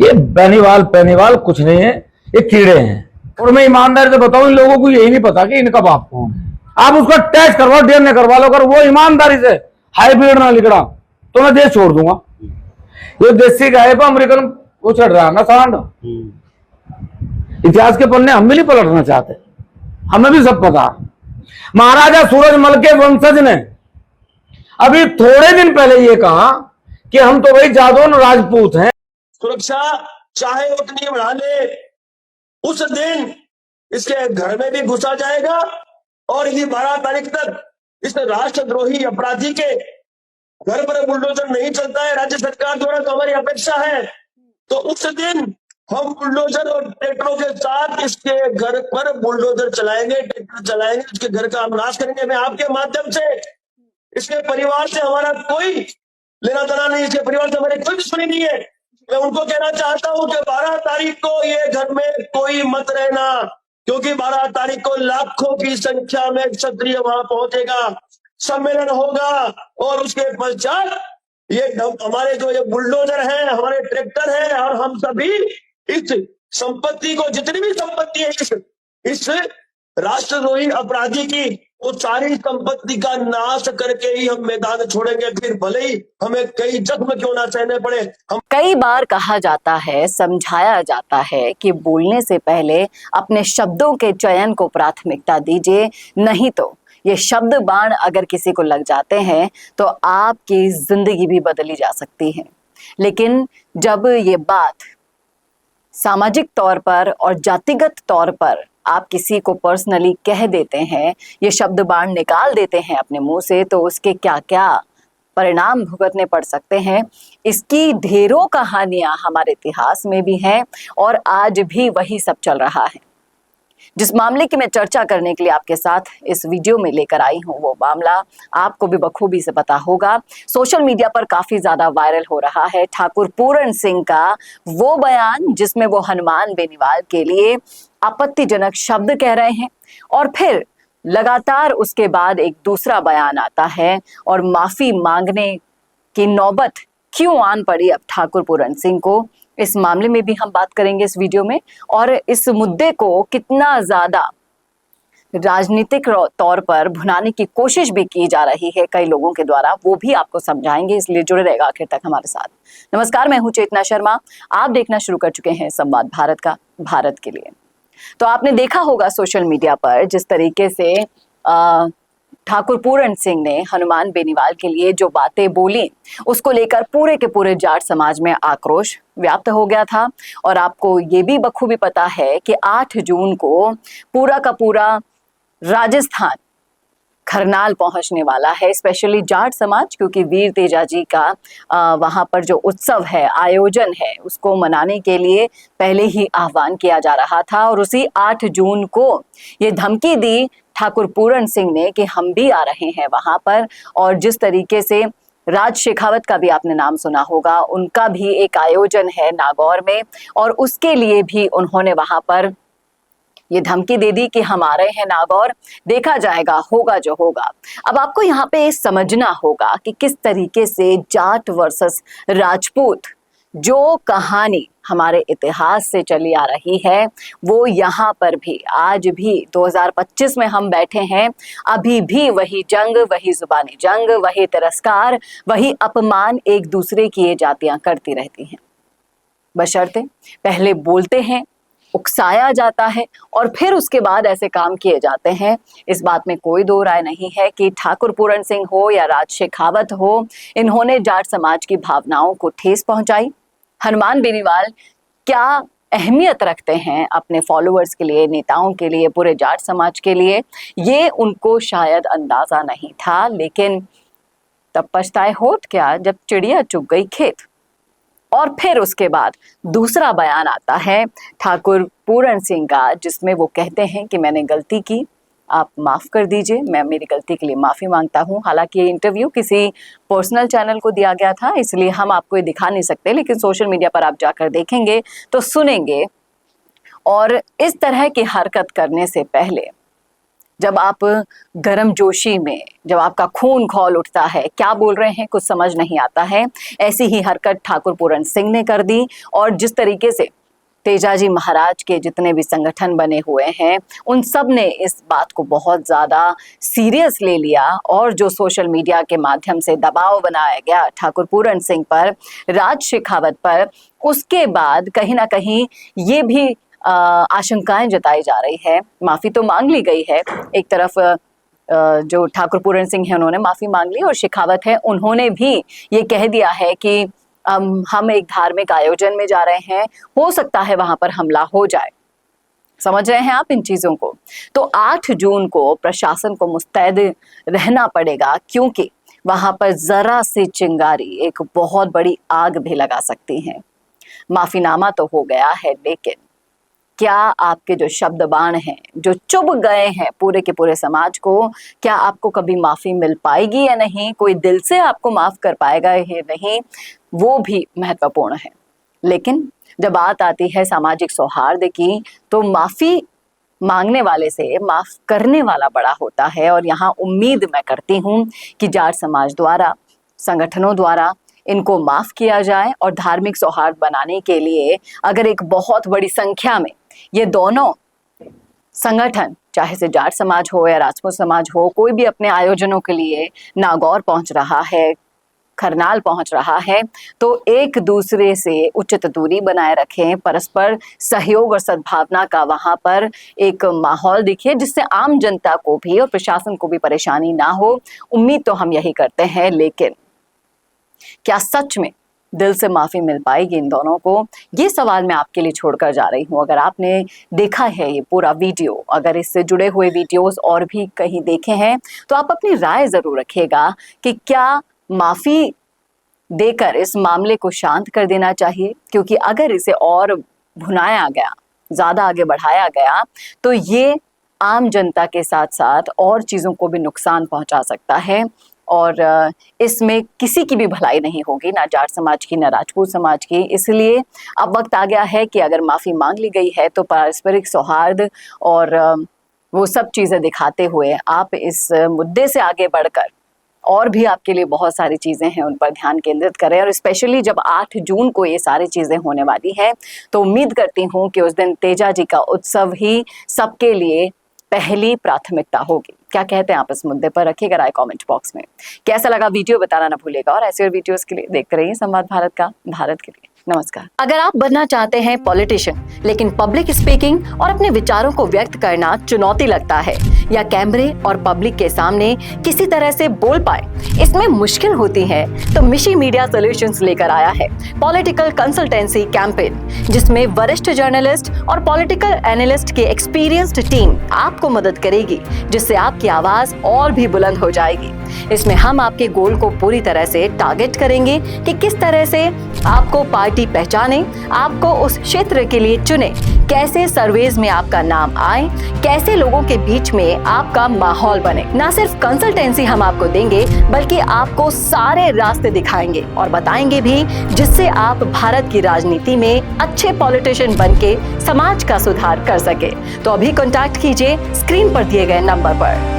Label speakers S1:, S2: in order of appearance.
S1: ये बेनीवाल पेनीवाल कुछ नहीं है, ये कीड़े हैं। और मैं ईमानदारी से बताऊं, इन लोगों को यही नहीं पता कि इनका बाप कौन है। आप उसका टेस्ट करवाओ, डीएनए करवा लो, अगर वो ईमानदारी से हाइब्रिड ना निकला तो मैं देश छोड़ दूंगा। ये देसी गाय पर अमेरिकन वो चढ़ रहा है ना सांड। इतिहास के पन्ने हम भी नहीं पलटना चाहते, हमें भी सब पता। महाराजा सूरजमल के वंशज ने अभी थोड़े दिन पहले ये कहा कि हम तो भाई जादौन राजपूत हैं।
S2: सुरक्षा चाहे उतनी बढ़ा ले, उस दिन इसके घर में भी घुसा जाएगा और यदि 12 तारीख तक इस राष्ट्रद्रोही अपराधी के घर पर बुलडोजर नहीं चलता है राज्य सरकार द्वारा, तो हमारी अपेक्षा है तो उस दिन हम बुलडोजर और ट्रैक्टरों के साथ इसके घर पर बुलडोजर चलाएंगे, ट्रैक्टर चलाएंगे, उसके घर का नाश करेंगे। मैं आपके माध्यम से इसके परिवार से हमारा कोई लेना देना नहीं, इसके परिवार से हमारी कोई दुश्मनी नहीं है। मैं उनको कहना चाहता हूं कि 12 तारीख को ये घर में कोई मत रहना, क्योंकि 12 तारीख को लाखों की संख्या में क्षत्रिय वहां पहुंचेगा, सम्मेलन होगा और उसके पश्चात ये हमारे जो ये बुलडोजर है, हमारे ट्रैक्टर है और हम सभी इस संपत्ति को, जितनी भी संपत्ति है इस राष्ट्रद्रोही अपराधी की, वो सारी संपत्ति का नाश करके ही हम मैदान छोड़ेंगे, फिर भले ही हमें कई जख्म क्यों ना सहने पड़े। हम
S3: कई बार कहा जाता है, समझाया जाता है कि बोलने से पहले अपने शब्दों के चयन को प्राथमिकता दीजिए, नहीं तो ये शब्द बाण अगर किसी को लग जाते हैं तो आपकी जिंदगी भी बदली जा सकती है। लेकिन जब ये बात सामाजिक तौर पर और जातिगत तौर पर आप किसी को पर्सनली कह देते हैं, ये शब्द बाण निकाल देते हैं अपने मुंह से, तो उसके क्या क्या परिणाम भुगतने पड़ सकते हैं, इसकी ढेरों कहानियां हमारे इतिहास में भी हैं और आज भी वही सब चल रहा है। जिस मामले की मैं चर्चा करने के लिए आपके साथ इस वीडियो में लेकर आई हूं, वो मामला आपको भी बखूबी से पता होगा, सोशल मीडिया पर काफी ज्यादा वायरल हो रहा है। ठाकुर पूरण सिंह का वो बयान जिसमें वो हनुमान बेनीवाल के लिए आपत्तिजनक शब्द कह रहे हैं और फिर लगातार उसके बाद एक दूसरा बयान आता है और माफी मांगने की नौबत क्यों आन पड़ी अब ठाकुर पूरण सिंह को, इस मामले में भी हम बात करेंगे इस वीडियो में। और इस मुद्दे को कितना ज्यादा राजनीतिक तौर पर भुनाने की कोशिश भी की जा रही है कई लोगों के द्वारा, वो भी आपको समझाएंगे, इसलिए जुड़े रहेगा आखिर तक हमारे साथ। नमस्कार, मैं हूं चेतना शर्मा, आप देखना शुरू कर चुके हैं संवाद भारत का, भारत के लिए। तो आपने देखा होगा सोशल मीडिया पर जिस तरीके से ठाकुर पूरण सिंह ने हनुमान बेनीवाल के लिए जो बातें बोली, उसको लेकर पूरे के पूरे जाट समाज में आक्रोश व्याप्त हो गया था। और आपको ये भी बखूबी पता है कि 8 जून को पूरा का पूरा राजस्थान खरनाल पहुंचने वाला है, स्पेशली जाट समाज, क्योंकि वीर तेजा जी का वहां पर जो उत्सव है, आयोजन है, उसको मनाने के लिए पहले ही आह्वान किया जा रहा था। और उसी 8 जून को ये धमकी दी ठाकुर पूरण सिंह ने कि हम भी आ रहे हैं वहां पर। और जिस तरीके से राज शेखावत का भी आपने नाम सुना होगा, उनका भी एक आयोजन है नागौर में और उसके लिए भी उन्होंने वहां पर ये धमकी दे दी कि हम आ रहे हैं नागौर, देखा जाएगा, होगा जो होगा। अब आपको यहाँ पे समझना होगा कि किस तरीके से जाट वर्सेस राजपूत जो कहानी हमारे इतिहास से चली आ रही है, वो यहाँ पर भी आज भी 2025 में हम बैठे हैं, अभी भी वही जंग, वही जुबानी जंग, वही तिरस्कार, वही अपमान एक दूसरे की ये जातियां करती रहती हैं। बशर्ते पहले बोलते हैं, उकसाया जाता है और फिर उसके बाद ऐसे काम किए जाते हैं। इस बात में कोई दो राय नहीं है कि ठाकुर पूरण सिंह हो या राज शेखावत हो, इन्होंने जाट समाज की भावनाओं को ठेस पहुंचाई। हनुमान बेनीवाल क्या अहमियत रखते हैं अपने फॉलोअर्स के लिए, नेताओं के लिए, पूरे जाट समाज के लिए, ये उनको शायद अंदाजा नहीं था। लेकिन तब पछताए होत क्या जब चिड़िया चुग गई खेत। और फिर उसके बाद दूसरा बयान आता है ठाकुर पूरण सिंह का, जिसमें वो कहते हैं कि मैंने गलती की, आप माफ कर दीजिए, मैं मेरी गलती के लिए माफी मांगता हूं। हालांकि ये इंटरव्यू किसी पर्सनल चैनल को दिया गया था, इसलिए हम आपको ये दिखा नहीं सकते, लेकिन सोशल मीडिया पर आप जाकर देखेंगे तो सुनेंगे। और इस तरह की हरकत करने से पहले जब आप गर्मजोशी में, जब आपका खून खौल उठता है, क्या बोल रहे हैं कुछ समझ नहीं आता है। ऐसी ही हरकत ठाकुर पूरन सिंह ने कर दी और जिस तरीके से तेजाजी महाराज के जितने भी संगठन बने हुए हैं उन सब ने इस बात को बहुत ज़्यादा सीरियस ले लिया और जो सोशल मीडिया के माध्यम से दबाव बनाया गया ठाकुर पूरन सिंह पर, राज शेखावत पर, उसके बाद कहीं ना कहीं ये भी आशंकाएं जताई जा रही है। माफ़ी तो मांग ली गई है, एक तरफ जो ठाकुर पूरन सिंह है उन्होंने माफ़ी मांग ली और शेखावत है उन्होंने भी ये कह दिया है कि हम एक धार्मिक आयोजन में जा रहे हैं, हो सकता है वहां पर हमला हो जाए। समझ रहे हैं आप इन चीजों को? तो 8 जून को प्रशासन को मुस्तैद रहना पड़ेगा क्योंकि वहां पर जरा सी चिंगारी एक बहुत बड़ी आग भी लगा सकती है। माफीनामा तो हो गया है, लेकिन क्या आपके जो शब्द बाण हैं जो चुभ गए हैं पूरे के पूरे समाज को, क्या आपको कभी माफी मिल पाएगी या नहीं? कोई दिल से आपको माफ कर पाएगा या नहीं, वो भी महत्वपूर्ण है। लेकिन जब बात आती है सामाजिक सौहार्द की, तो माफी मांगने वाले से माफ करने वाला बड़ा होता है। और यहाँ उम्मीद मैं करती हूँ कि जाट समाज द्वारा, संगठनों द्वारा इनको माफ किया जाए और धार्मिक सौहार्द बनाने के लिए अगर एक बहुत बड़ी संख्या में ये दोनों संगठन, चाहे से जाट समाज हो या राजपूत समाज हो, कोई भी अपने आयोजनों के लिए नागौर पहुंच रहा है, करनाल पहुंच रहा है, तो एक दूसरे से उचित दूरी बनाए रखें, परस्पर सहयोग और सद्भावना का वहां पर एक माहौल दिखे जिससे आम जनता को भी और प्रशासन को भी परेशानी ना हो। उम्मीद तो हम यही करते हैं, लेकिन क्या सच में दिल से माफी मिल पाएगी इन दोनों को? ये सवाल मैं आपके लिए छोड़कर जा रही हूँ। अगर आपने देखा है ये पूरा वीडियो, अगर इससे जुड़े हुए वीडियोस और भी कहीं देखे हैं, तो आप अपनी राय जरूर रखिएगा कि क्या माफी देकर इस मामले को शांत कर देना चाहिए, क्योंकि अगर इसे और भुनाया गया, ज्यादा आगे बढ़ाया गया, तो ये आम जनता के साथ साथ और चीजों को भी नुकसान पहुंचा सकता है और इसमें किसी की भी भलाई नहीं होगी, ना जाट समाज की ना राजपूत समाज की। इसलिए अब वक्त आ गया है कि अगर माफी मांग ली गई है तो पारस्परिक सौहार्द और वो सब चीजें दिखाते हुए आप इस मुद्दे से आगे बढ़कर और भी आपके लिए बहुत सारी चीजें हैं उन पर ध्यान केंद्रित करें। और स्पेशली जब 8 जून को ये सारी चीजें होने वाली हैं, तो उम्मीद करती हूँ कि उस दिन तेजाजी का उत्सव ही सबके लिए पहली प्राथमिकता होगी। क्या कहते हैं आप इस मुद्दे पर? रखिएगा राय कमेंट बॉक्स में। कैसा लगा वीडियो बताना ना भूलिएगा और ऐसे और वीडियोस के लिए देखते रहिए संवाद भारत का, भारत के लिए। नमस्कार। अगर आप बनना चाहते हैं पॉलिटिशियन, लेकिन पब्लिक स्पीकिंग और अपने विचारों को व्यक्त करना चुनौती लगता है, या कैमरे और पब्लिक के सामने किसी तरह से बोल पाए इसमें मुश्किल होती है, तो मिशी मीडिया सॉल्यूशंस लेकर आया है पॉलिटिकल कंसल्टेंसी कैंपेन, जिसमें वरिष्ठ जर्नलिस्ट और पॉलिटिकल एनालिस्ट की एक्सपीरियंस्ड टीम आपको मदद करेगी, जिससे आपकी आवाज और भी बुलंद हो जाएगी। इसमें हम आपके गोल को पूरी तरह से टारगेट करेंगे कि किस तरह से आपको पार्टी पहचाने, आपको उस क्षेत्र के लिए चुने, कैसे सर्वेज में आपका नाम आए, कैसे लोगों के बीच में आपका माहौल बने। ना सिर्फ कंसल्टेंसी हम आपको देंगे, बल्कि आपको सारे रास्ते दिखाएंगे और बताएंगे भी, जिससे आप भारत की राजनीति में अच्छे पॉलिटिशियन बनके समाज का सुधार कर सके। तो अभी कॉन्टैक्ट कीजिए स्क्रीन पर दिए गए नंबर पर।